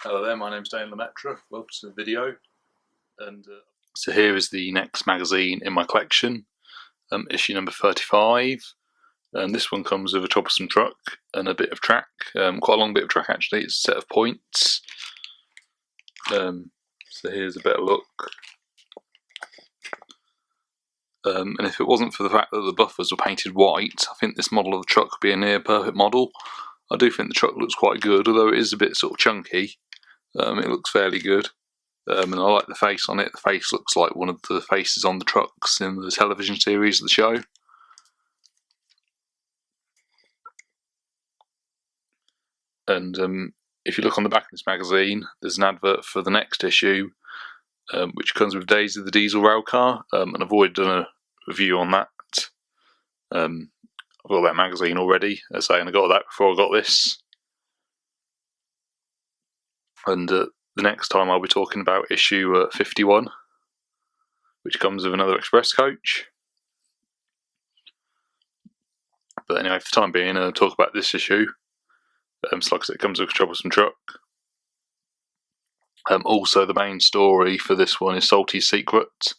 Hello there, my name's Dane Lemaitre. Welcome to the video. So here is the next magazine in my collection, issue number 35. And this one comes with a troublesome truck and a bit of track, quite a long bit of track actually. It's a set of points. So here's a better look. And if it wasn't for the fact that the buffers were painted white, I think this model of the truck would be a near perfect model. I do think the truck looks quite good, although it is a bit sort of chunky. It looks fairly good, and I like the face on it. The face looks like one of the faces on the trucks in the television series of the show. And if you look on the back of this magazine, there's an advert for the next issue, which comes with Daisy the Diesel Railcar, and I've already done a review on that. I've got that magazine already, as I got that before I got this. And the next time I'll be talking about issue 51, which comes with another express coach. But anyway, for the time being, I'll talk about this issue. So like I said, it comes with a troublesome truck. Also, the main story for this one is Salty's Secret.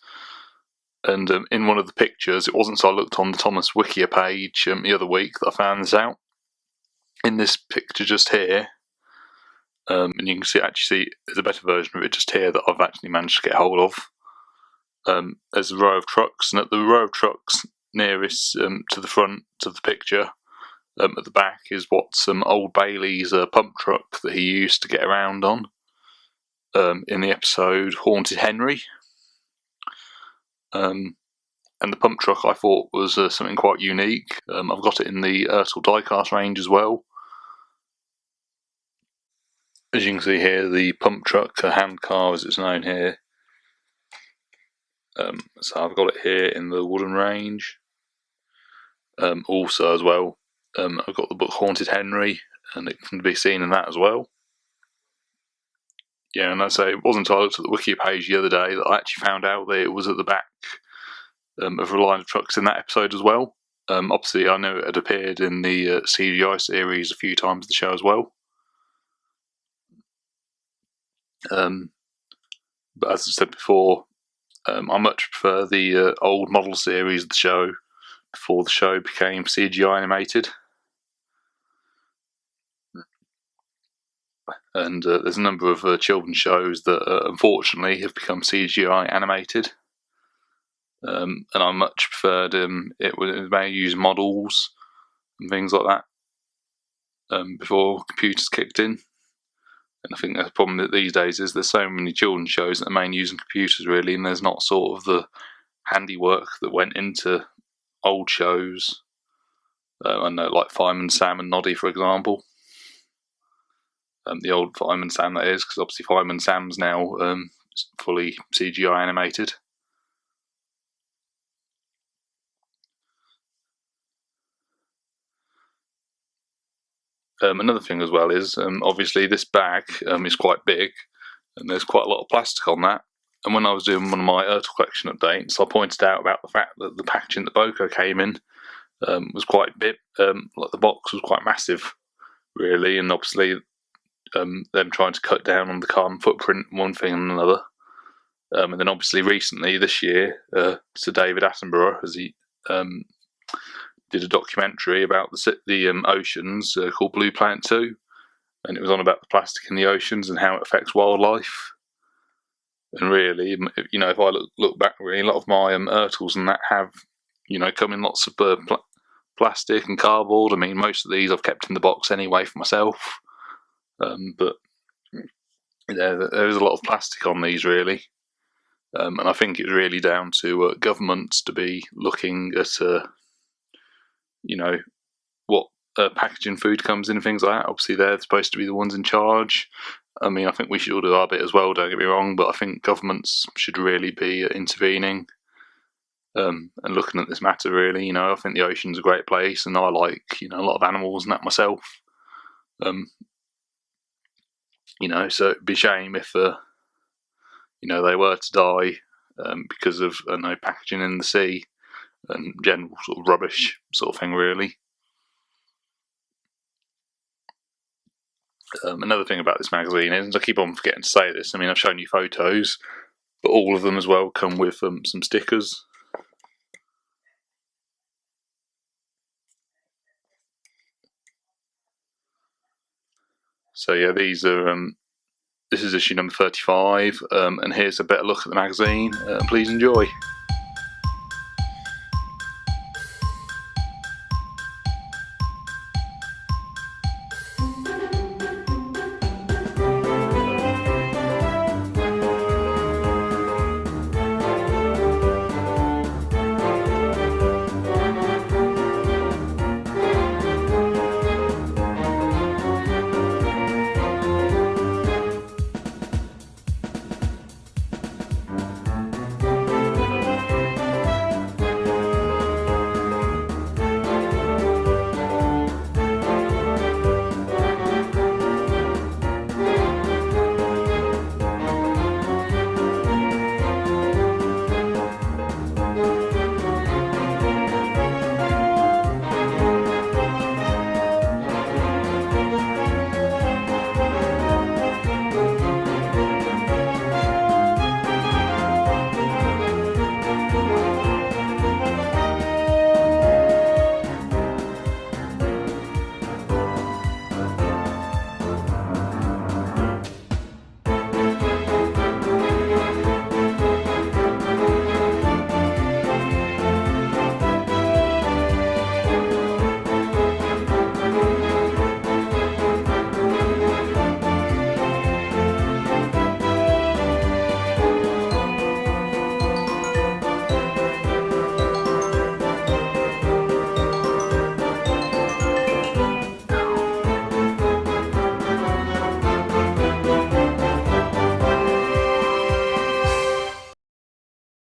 And in one of the pictures, it wasn't until I looked on the Thomas Wikia page the other week that I found this out. In this picture just here, and you can see there's a better version of it just here that I've actually managed to get hold of. There's a row of trucks, and at the row of trucks nearest to the front of the picture, at the back, is what's Old Bailey's pump truck that he used to get around on in the episode Haunted Henry. And the pump truck I thought was something quite unique. I've got it in the ERTL diecast range as well. As you can see here, the pump truck, a hand car as it's known here. So I've got it here in the wooden range. Also as well, I've got the book Haunted Henry, and it can be seen in that as well. Yeah, and I say it wasn't until I looked at the wiki page the other day that I actually found out that it was at the back of a line of trucks in that episode as well. Obviously, I know it had appeared in the CGI series a few times in the show as well. But as I said before, I much prefer the old model series of the show before the show became CGI animated. And there's a number of children's shows that unfortunately have become CGI animated. And I much preferred it when they use models and things like that before computers kicked in. And I think the problem that these days is there's so many children's shows that are mainly using computers really, and there's not sort of the handiwork that went into old shows. I know, like Fireman Sam and Noddy, for example. The old Fireman Sam, that is, because obviously Fireman Sam's now fully CGI animated. Another thing as well is, obviously this bag is quite big, and there's quite a lot of plastic on that. And when I was doing one of my ERTL collection updates, I pointed out about the fact that the packaging that Boko came in was quite big. Like the box was quite massive, really, and obviously them trying to cut down on the carbon footprint, one thing and another. And then obviously recently, this year, Sir David Attenborough, as he did a documentary about the oceans called Blue Planet 2, and it was on about the plastic in the oceans and how it affects wildlife. And really, you know, if I look back, really, a lot of my ERTLs and that have, you know, come in lots of plastic and cardboard. I mean, most of these I've kept in the box anyway for myself. But there is a lot of plastic on these, really. And I think it's really down to governments to be looking at, you know, what packaging food comes in and things like that. Obviously, they're supposed to be the ones in charge. I mean, I think we should all do our bit as well, don't get me wrong, but I think governments should really be intervening and looking at this matter, really. You know, I think the ocean's a great place, and I like, you know, a lot of animals and that myself. You know, so it'd be a shame if, you know, they were to die because of, I don't know, packaging in the sea and general sort of rubbish sort of thing, really. Another thing about this magazine is, and I keep on forgetting to say this, I mean, I've shown you photos, but all of them as well come with some stickers. So yeah, these are this is issue number 35, and here's a better look at the magazine. Please enjoy.